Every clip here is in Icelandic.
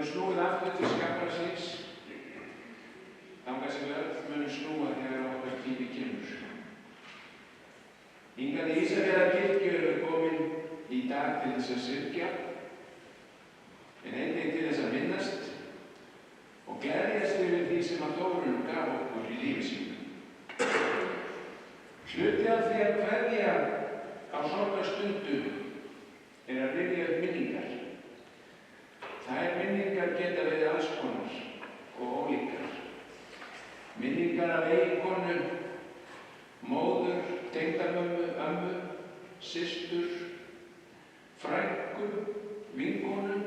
hefur snúið aftur til skapara síns, þangað sem við öll munum snúa þegar okkar tími kemur. Hingað í Ísafjarðarkirkju erum við komin í dag til þess að syrgja, en einnig til þess að minnast og gleðjast yfir því sem að Þórunn gaf okkur í lífi sínu. Hluti af því að kveðja á sorgarstundu er að rifja upp minningar. Þær minningar geta verið alls konar og ólíkar. Minningar af eiginkonu, móður, tengdamömmu, ömmu, systur, frænku, vinkonu,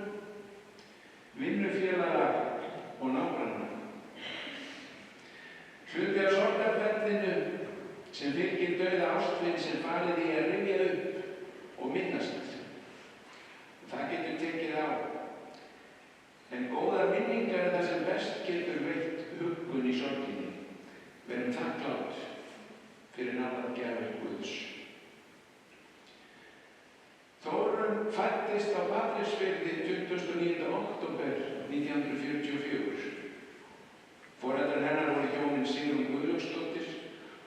vinnufélaga og nágranna. Hluti af sorgarferlinu sem fylgir dauða ástvin sem falið í að rifja upp og minnast. Það getur tekið á. En góðar minningar er það sem best getur veitt huggun í sorginni. Verum þakklátt fyrir allar gjafir Guðs. Þórunn fæddist á Patreksfirði 29. október 1944. Foreldrar hennar voru hjónin Sigrún Guðlaugsdóttir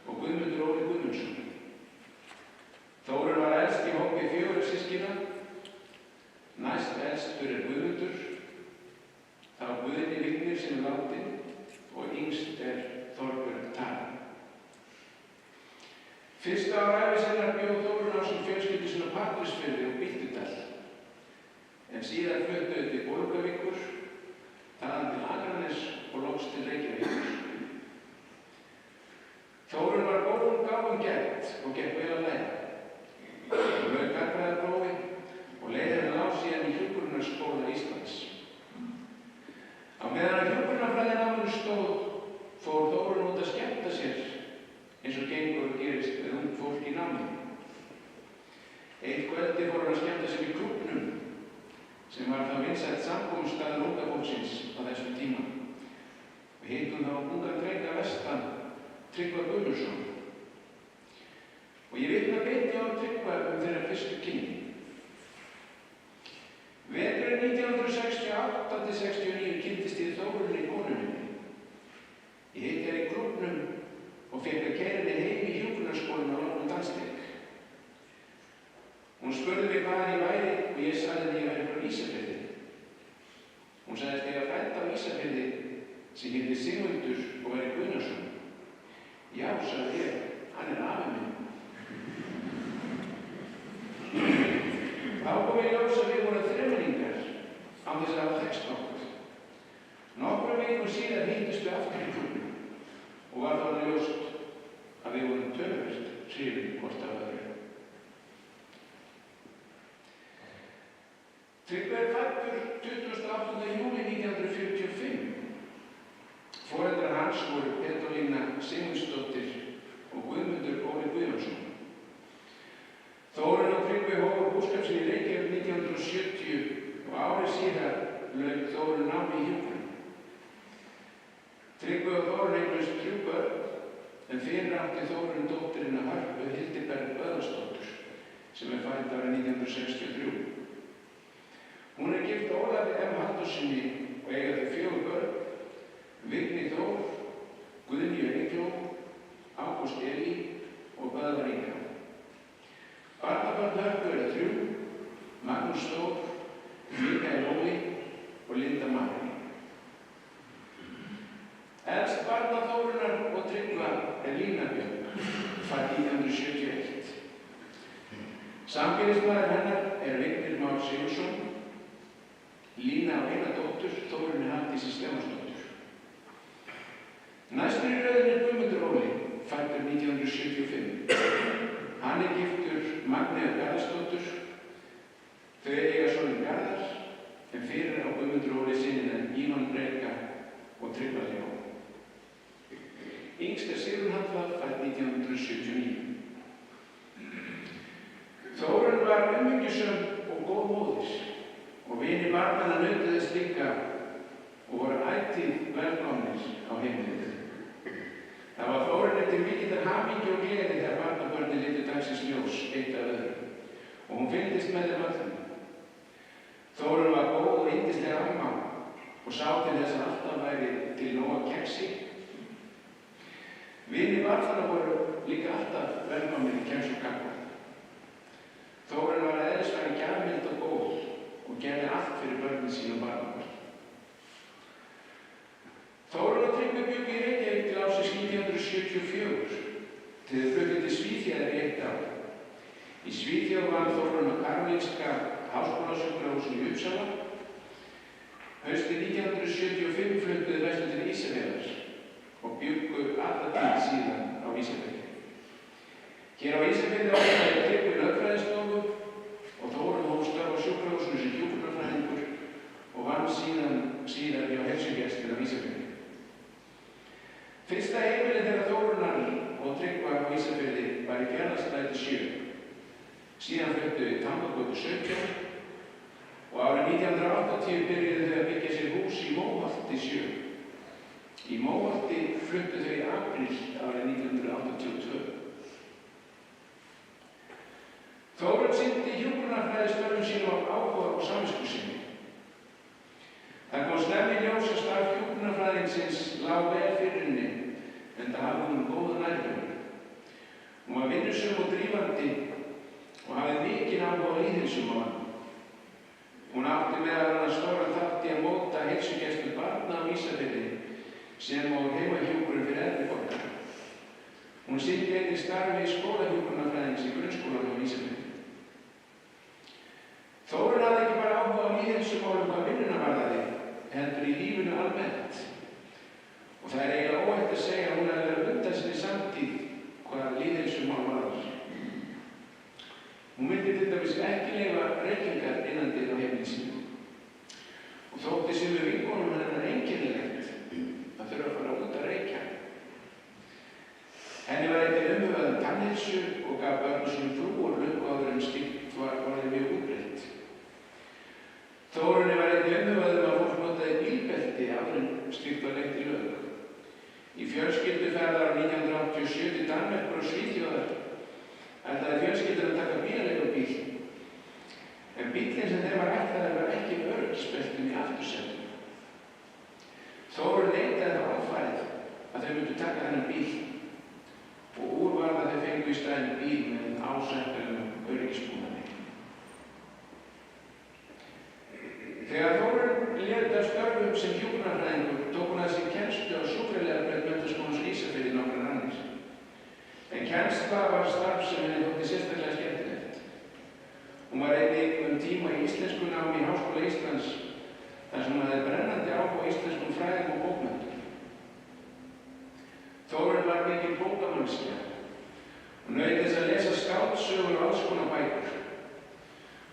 og Guðmundur Óli Guðmundsson. Þórunn var elst í hópi 4 systkina. Næst elstur er Guðmundur, þá Guðni Vignir sem er látinn og yngst er Þorbjörn Tara. Fyrsta ára ævi sinnar bjó Þórunn ásamt fjölskyldu sinni á Patreksfirði og Bíldudal, en síðar fluttu þau til Bolungarvíkur, þaðan til Akraness og loks til Reykjavíkur. Þórunn var góðum gáfum gædd og gekk vel að læra. Hún lauk gagnfræðaprófi og leið henni lá síðan í Hjúkrunarskóla Íslands. Á meðan að hjúkrunarfræðináminu stóð, fór Þórunn út að skemmta sér, eins og gengur og gerist með ung fólk í námi. Eitt kvöldi fór hann að skemmta sér í klúbbnum, sem var þá vinsælt samkomustæður unga fólksins á þessum tíma. Við hittum þá ungan dreng að vestan, Tryggva Guðmundsson. Og ég vitna beint á Tryggva þeirra fyrstu kynni. Veturinn 1968–69 kynntist ég Þórunni konu minni. Ég hitti henni í klúbbnum og fékk að keyra henni heim í hjúkrunarskólann á loknum dansleik. Hún spurði mig hvað ég væri og ég sagði henni að ég væri frá Ísafirði. Hún sagðist ég að frænda á Ísafirði sem héti Sigmundur og væri Guðnason. Já, sagði ég, hann er afi minn. Þá kom ég ljós að við vorum þremenningar án þess að hafa þekkst nokkuð. Nokkrum vikum síðar hittust við aftur í klúbbnum og var þá ljóst að við vorum töluvert hrifin hvort af öðru. Tryggvi er fæddur 28. júlí 1945. Foreldrar hans voru Petólína Sigmundsdóttir og Guðmundur Óli Guðmundsson. Þórunn og Tryggvi hófu búskap sinn í Reykjavík 1970 og árið síðar lauk Þórunn námi í hjúkrun. Tryggvi og Þórunn eignuðust 3 börn, en fyrir átti Þórunn dótturina Hörpu Hildiberg Böðvarsdóttur, sem er fædd árið 1963. Hún er gift Ólafi M. Halldórssyni og eiga þau 4 börn, Vigni Þór, Guðnýju Eygló, Ágúst Elí og Böðvar Inga. Barnabörn Hörpu eru 3, Magnús Þór, Mikael Óli og Linda Marí. Elst barna Þórunnar og Tryggva er Lína Björg, fædd 1971. Sambýlismaður hennar er Vignir Már Sigurðsson. Lína á eina dóttur, Þórunni Hafdísi Stefánsdóttur. Næstur í röðinni er Guðmundur Óli, fæddur 1975. Hann er giftur Magneu Garðarsdóttur. Þau eiga soninn Garðar, en fyrir á Guðmundur Óli synina Ívan Breka og Tryggva Ljó. Yngst er Sigrún Halla, fædd 1979. Þórunn var umhyggjusöm og góð móðir og vinir barnanna nautðu þess líka og voru ætíð velkomnir á heimilið. Það var Þórunni til mikillar hamingju og gleði þegar barnabörnin litu dagsins ljós eitt af öðru og hún fylgdist með þeim öllum. Þórunn var góð og yndisleg amma og sá til þess að alltaf væri til nóg af kexi. Vinir barnanna voru líka alltaf velkomnir í kex og kakó. Þórunn var að eðlisfæri gjafmild og góð og gerði allt fyrir börnin sín og barnabörn. Þórunn og Tryggvi bjuggu í Reykjavík til ársins 1974 til þau fluttu til Svíþjóðar í 1 ár. Í Svíþjóð var Þórunn á Karolinska háskólasjúkrahúsinu í Uppsala. Haustið 1975 fluttuðu vestur til Ísafjarðar og bjuggu alla tíð síðan á Ísafirði. Hér á Ísafirði opnaði Tryggvi lögfræðistofu og Þórunn hóf störf á sjúkrahúsinu sem hjúkrunarfræðingur og vann síðar hjá heilsugæslunni á Ísafirði. Fyrsta heimilið þeirra Þórunnar og Tryggva á Ísafirði var í Fjarðarstræti 7. Síðan fluttuðu í Tangagötu 17 og árið 1980 byrjuðu þau að byggja sér hús í Móholti 7. Í Móholti fluttu þau í apríl árið 1982. Þórunn sinnti hjúkrunarfræðistörfum sínum af áhuga og samvisku sinni. Það kom snemma í ljós að starf hjúkrunarfræðingsins lá vel fyrir henni, enda hafði hún góða nærveru. Hún var vinnusöm og drífandi og hafði mikinn áhuga á lýðheilsumálum. Hún átti meðal annars stóran þátt í að móta heilsugæslu barna á Ísafirði sem og heimahjúkrun fyrir eldri borgara. Hún sinnti einnig starfi í skólahjúkrunarfræðings í grunnskólanum á Ísafirði. Þórunn hafði ekki bara áhuga á lýðheilsumálum hvað vinnuna varðaði, heldur í lífinu almennt. Og það er eiginlega óhætt að segja að hún hefði verið undan sinni samtíð hvað lýðheilsumál varðar. Hún myndi til dæmis ekki leyfa reykingar innandyra á heimili sínu. Og þótti sumum vinkonum hennar einkennilegt að þurfa að fara út að reykja. Henni var einnig umhugað tannheilsu og gaf börnum sínum frúr löngu áður en slíkt var orðið mjög útbreitt. Þórunni var einnig umhugað að fólk notaði bílbelti áður en slíkt var leitt í lög. Í fjölskylduferðar á 1987 til Danmerkur og Svíþjóðar ætlaði fjölskyldan að taka bílaleigubíl, en bíllinn sem þeim var ætlaður var ekki með öryggisbeltum í aftursætinu. Þórunn neitaði þá alfarið að þau myndu taka þennan bíl og úr varð að þau fengu í staðinn bíl með ásættanlegum öryggisbúnaði. Þegar Þórunn lét af störfum sem hjúkrunarfræðingur tók hún að sér kennslu á sjúkraliðabraut Menntaskólans á Ísafirði nokkrar annir. En kennsla var starf sem henni þótti sérstaklega skemmtilegt. Hún var einnig tíma í íslenskunámi í Háskóla Íslands þar sem hún hafði brennandi áhuga á íslenskum fræðum og bókmenntum. Þórunn var mikil bókamannskja. Hún naut þess að lesa skáldsögur og alls konar bækur.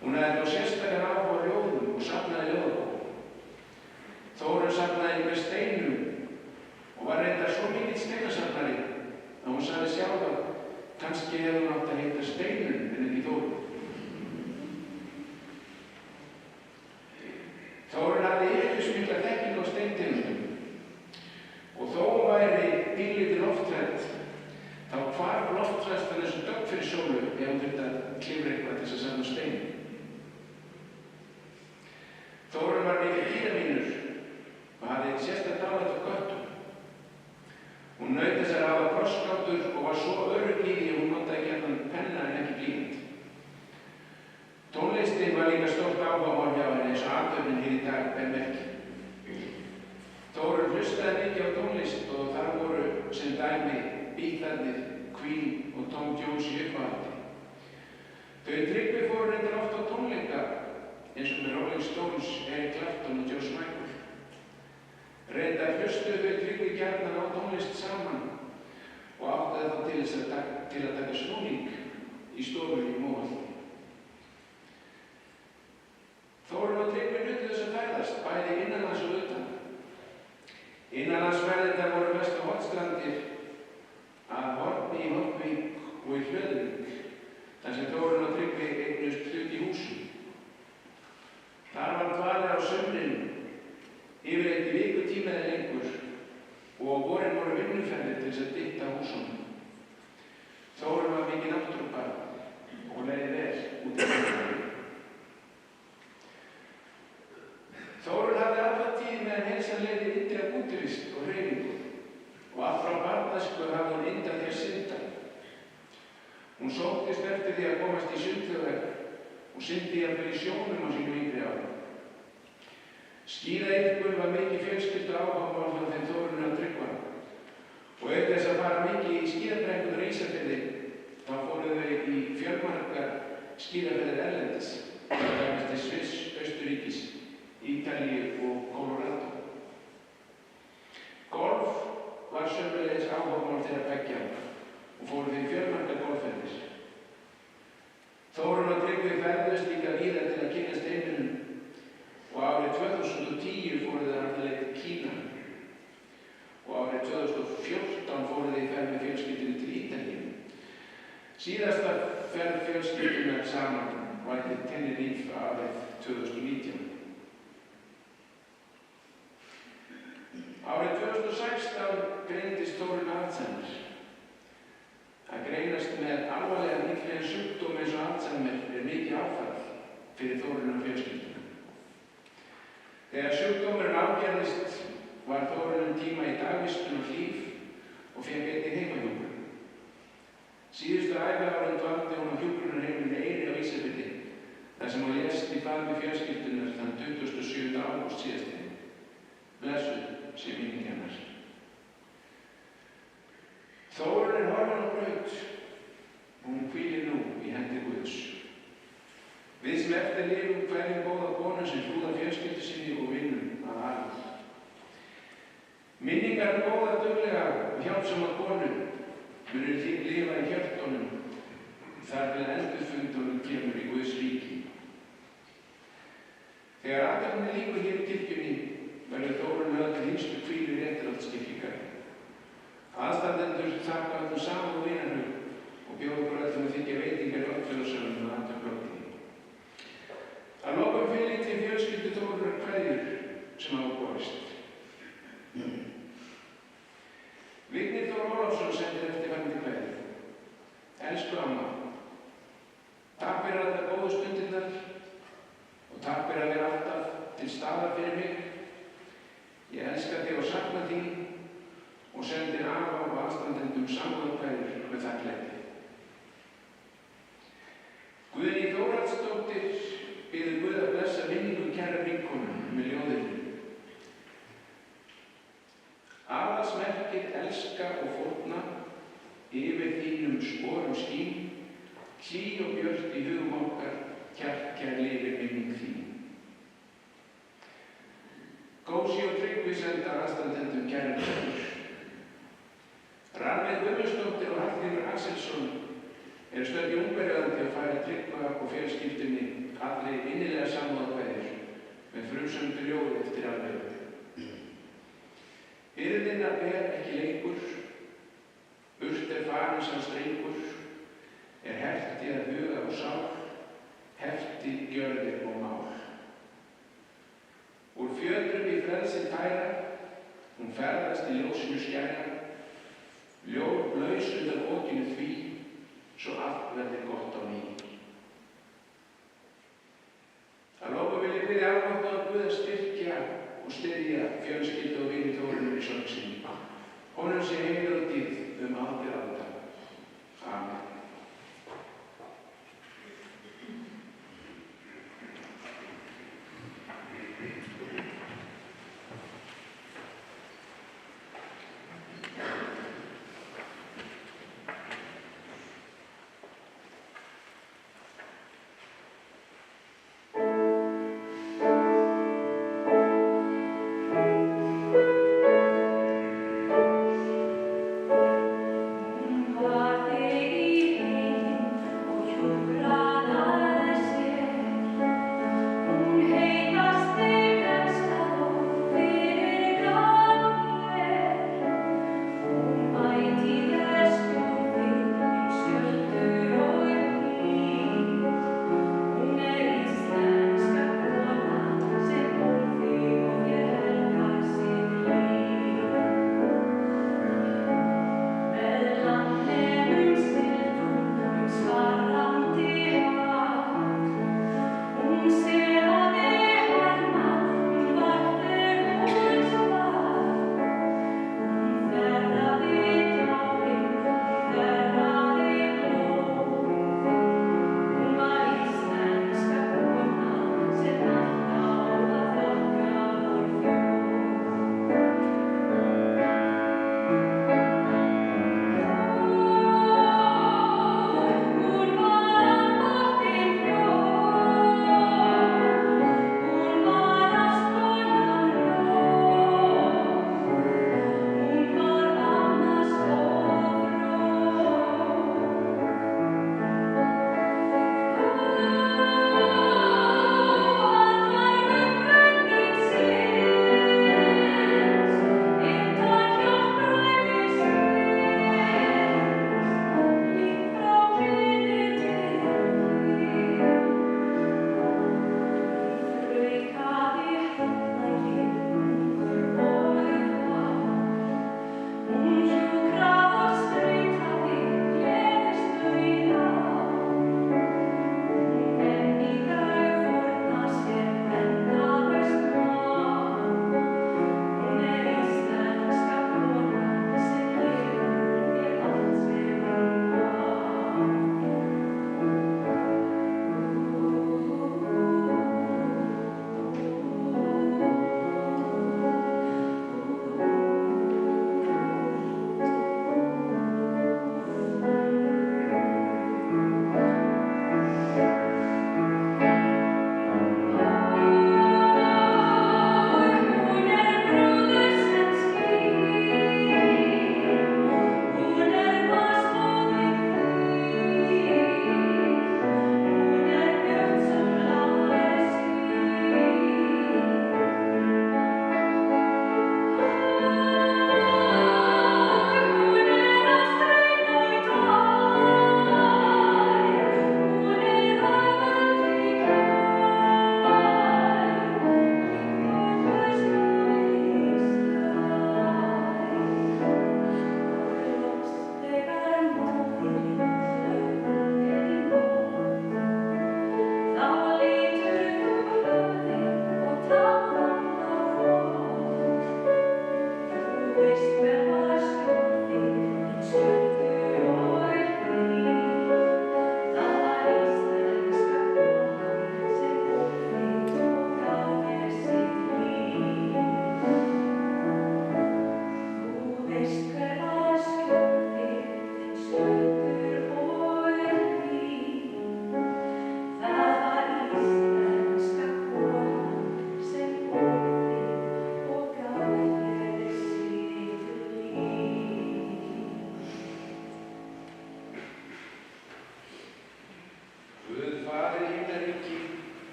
Hún hafði þó sérstaklega áhuga á ljóðum og safnaði ljóðabókum. Þórunn safnaði með steinum og var reyndar svo mikill steinasafnari að hún sagði sjálf að kannski hefði hún átt að heita Steinunn en ekki Þórunn. Þórunn hafði yrkismikla þekkingu á steintegundum og þó hún væri pínlítið lofthrædd þá hvarf lofthræðslan eins og dögg fyrir sólu ef hún þurfti að klifra eitthvað til þess að safna stein. Þórunn var mikið dýravinur og hafði sérstakt álæti á köttum. Hún naut þess að hafa krossgátur og var svo örugg í því að hún notaði gjarnan penna en ekki blýant. Tónlistin var líka stórt áhugamál hjá henni eins og athöfnin hér í dag ber merki. Þórunn hlustaði mikið á tónlist og þar voru sem dæmi Beatlarnir, Queen og Tom Jones í uppáhaldi. Þau Tryggvi fóru reyndar oft á tónleika eins og með Rolling Stones, Eric Clapton og George Michael. Reyndar hlustuðu þau Tryggvi gjarnan á tónlist saman og áttaði þá til að taka snúning í stofunni í Móholti. Þórunn og Tryggvi nutu þess að ferðast, bæði innanlands og utan. Innanlandsferðirnar voru mest á Hornstrandir, að Horni í Hornvík og í Hlöðvík, þar sem Þórunn og Tryggvi eignust hlut í húsum. Þar var dvalið á sumrinu, yfirleitt í vikutíma eða lengur, og á vorin voru vinnuferðir til þess að dytta húsunum. Þórunn var mikið náttúrubarn og leiði vel út í náttúrunni. Þórunn hafði alla tíð því meðan heilsan leyfði yndri af útivist og hreyfingu og allt frá barnæsku hafði hún yndað því að synda. Hún sóttist eftir því að komast í sundlaugar og syndi jafnvel í sjónum á sínum yngri árum. Skíðaiðkun var mikið fjölskyldu áhugamál hjá þeim Þórunni og Tryggva og auk þess að fara mikið í skíðabrekkurnar á Ísafirði þá fóru þau í fjölmargar skíðaferðir erlendis, til Sviss, Austurríkis, Ítalíu og Colorado. Golf var sömuleiðis áhugamál þeirra beggja og fóru þau í fjölmargar golfferðir. Þórunn og Tryggvi ferðuðust líka víða til að kynnast heiminum og árið 2010 fóru þau alla leið til Kína og árið 2014 fóru þau í ferð með fjölskyldunni til Ítalíu. Síðasta ferð fjölskyldunar saman var til Tenerife árið 2019. Árið 2016 greindist Þórunn Alzheimer. Að greinast með alvarlegan líklegan sjúkdóm eins og Alzheimer mikið áfall fyrir Þórunn og fjölskylduna. Þegar sjúkdómurinn afgerðist var Þórunn tíma í dagvistun og Hlíf og fékk einnig heimahjúkrun. Síðustu æviárin dvaldi hún á hjúkrunarheimilinu Eyri á Ísafirði þar sem hún lést í faðmi fjölskyldunar þann 27. ágúst síðastliðinn. Blessuð sé minning hennar. Þórunn er horfin á braut og hún hvílir nú í hendi Guðs. Við sem eftir lifum hverjum góða konu sem hlúðar fjölskyldu sinni og vinnum að arð. Minningar góða, duglega og hjálpsama konu munu þín lifa í hjörtunum þar til endurfundunum kemur í Guðs ríki. Þegar athöfninni lýkur hér í kirkjunni verður Þórunn lögð til hinstu hvílu réttarhaldskirkjugar. Aðstandendur þakka öllum samúð og vinarhug og bjóða okkur öllum að þiggja veitingar í Oddfellórsölum að athöfnarblótinni. Að lokum fylgir til fjölskyldu Þórunnar kveðjur sem hafa borist. Vignir Þór Ólafsson sendir eftirfarandi kveðju. Elsku amma, takk fyrir allar góðu stundirnar og takk fyrir að vera alltaf til staðar fyrir mig. Ég elska þig og sakna þín og sendir afa og aðstandendum samúðarkveðjur með þakklæti. Guðný Þórhallsdóttir biður Guð að blessa minningu kæra vinkonu með ljóðinu. Aðalsmerkið elska og fórna, yfir þínum sporum skín, hlý og björt í hugum okkar, kær lifir minning þín. Gósi og Tryggvi senda aðstandendum kæra kveðjur. Rannveig Guðmundsdóttir og Hallgrímur Axelsson eru stödd í Ungverjalandi að færa Tryggva og fjölskyldunni allri innilega samúðarkveðjur með frumsömdu ljóði eftir Rannveigu. Byrðina ber ekki lengur, burt farin sá strengur, herti að huga og sál, hefti gjörðir og mál. Úr fjötrum í frelsið færa, hún ferðast í ljósinu skæra, laus undan okinu því, svo allt verði gott á ný. Að lokum vil ég biðja almáttugan Guð að styrkja og styðja fjölskyldu og vini Þórunnar í sorg sinni. Honum sé heiður og dýrð aldir alda. Amen.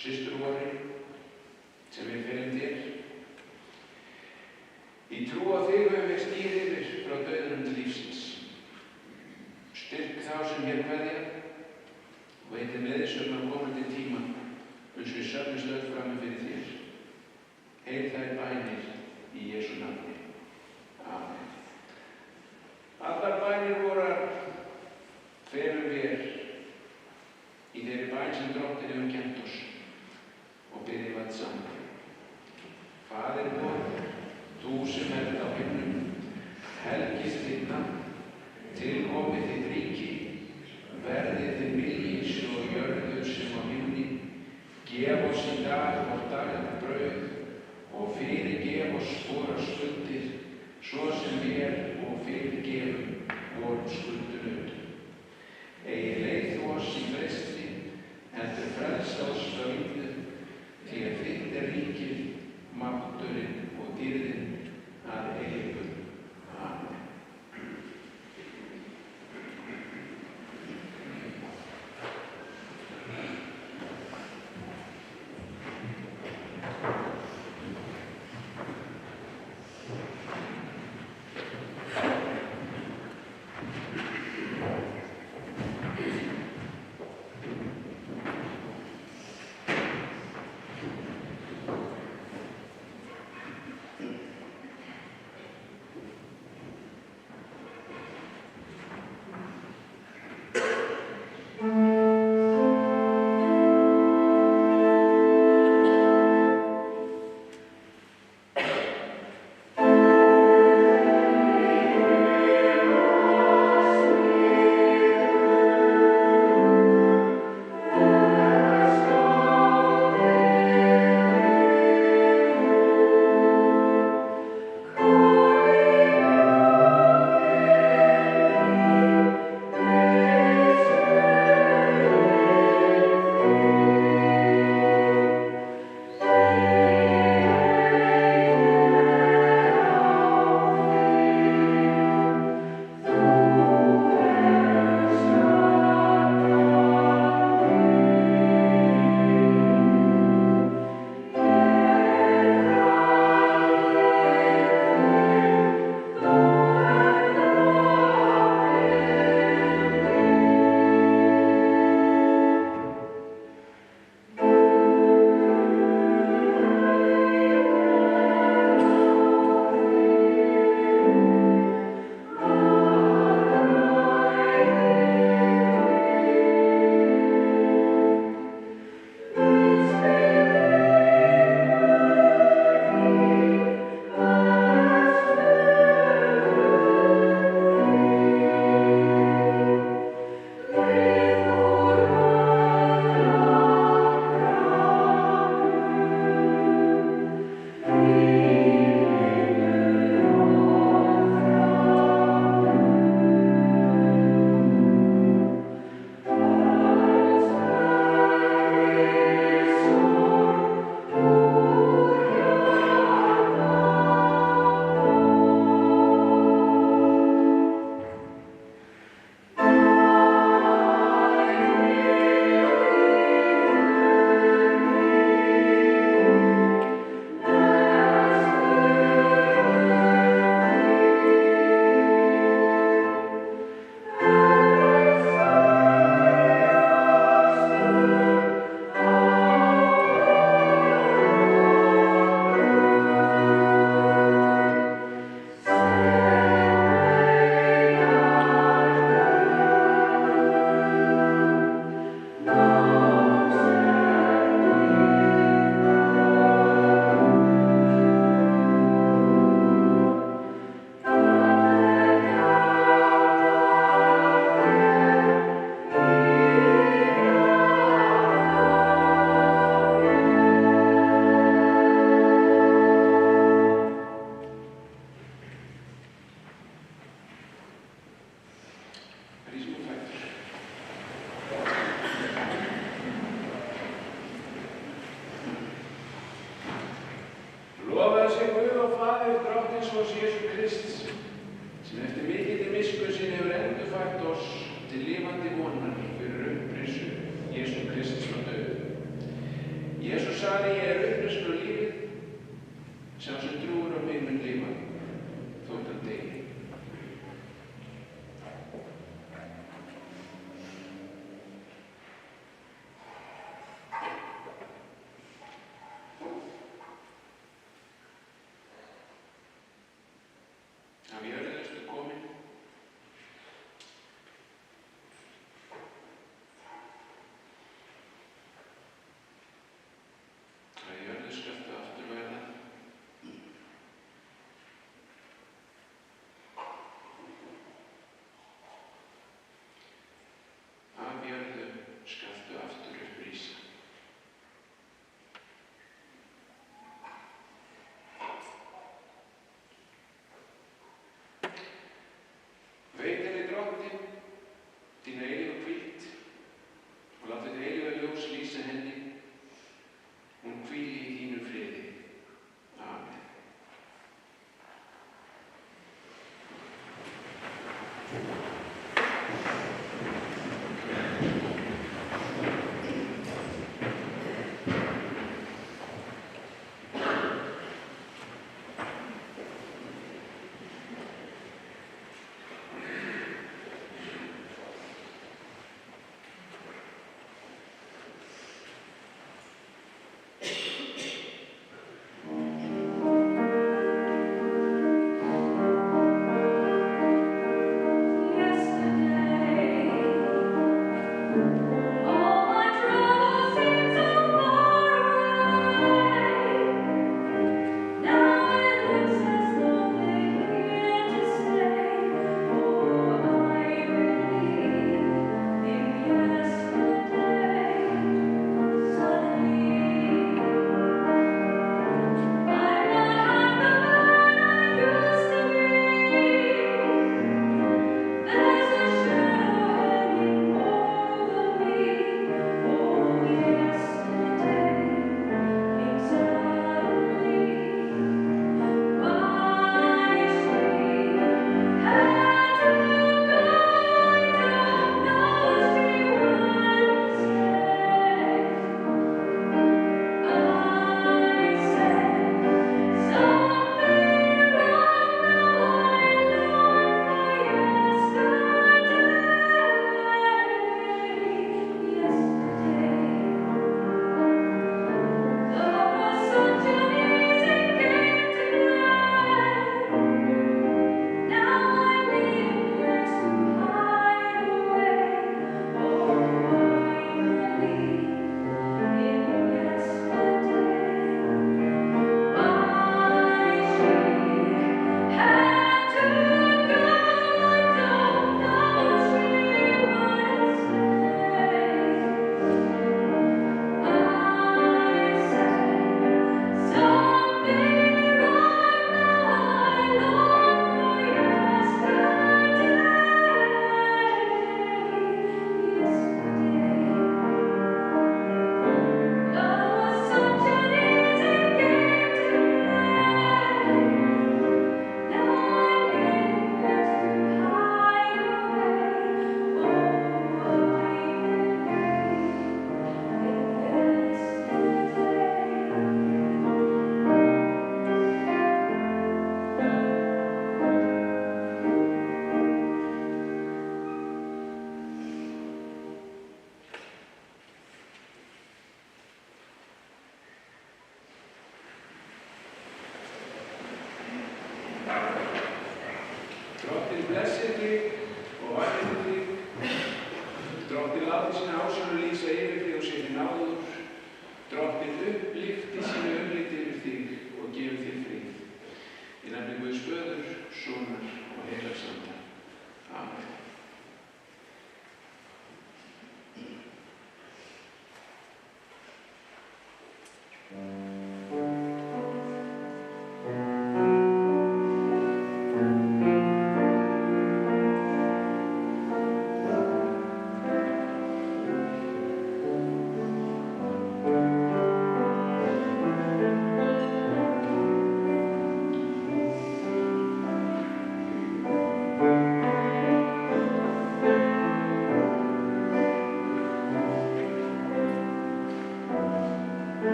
systur vorri sem við felum þér. Í trú á þig höfum við stigið yfir frá dauðanum til lífsins. Styrk þá sem hér kveðja og veitið meðsögn á komandi tíma uns við söfnumst öll frammi fyrir þér. Heyr þær bænir í Jesú nafni. Amen. Allar bænir vorar felum við í þeirri bæn sem Drottinn hefur kennt oss og biðjum öll saman. Faðir vor, þú sem ert á himnum, helgist þitt nafn, tilkomi þitt ríki, verði þitt vilji svo á jörðu sem á himni. Gef oss í dag vort daglega brauð og fyrirgef oss vorar skuldir, svo sem við og fyrirgefum vorum skuldurum. Eigi leið þú oss í freistni, heldur frelsa oss frá illu, því að þitt ríkið, mátturinn og dýrðin að eilífu. Amen. Kristus Jesú Krist, sem eftir mikilli miskunn sinni hefur endurfært oss til lifandi vonar fyrir upprisu Jesú Kristus frá dauðum. Sari er uppreisnarlífið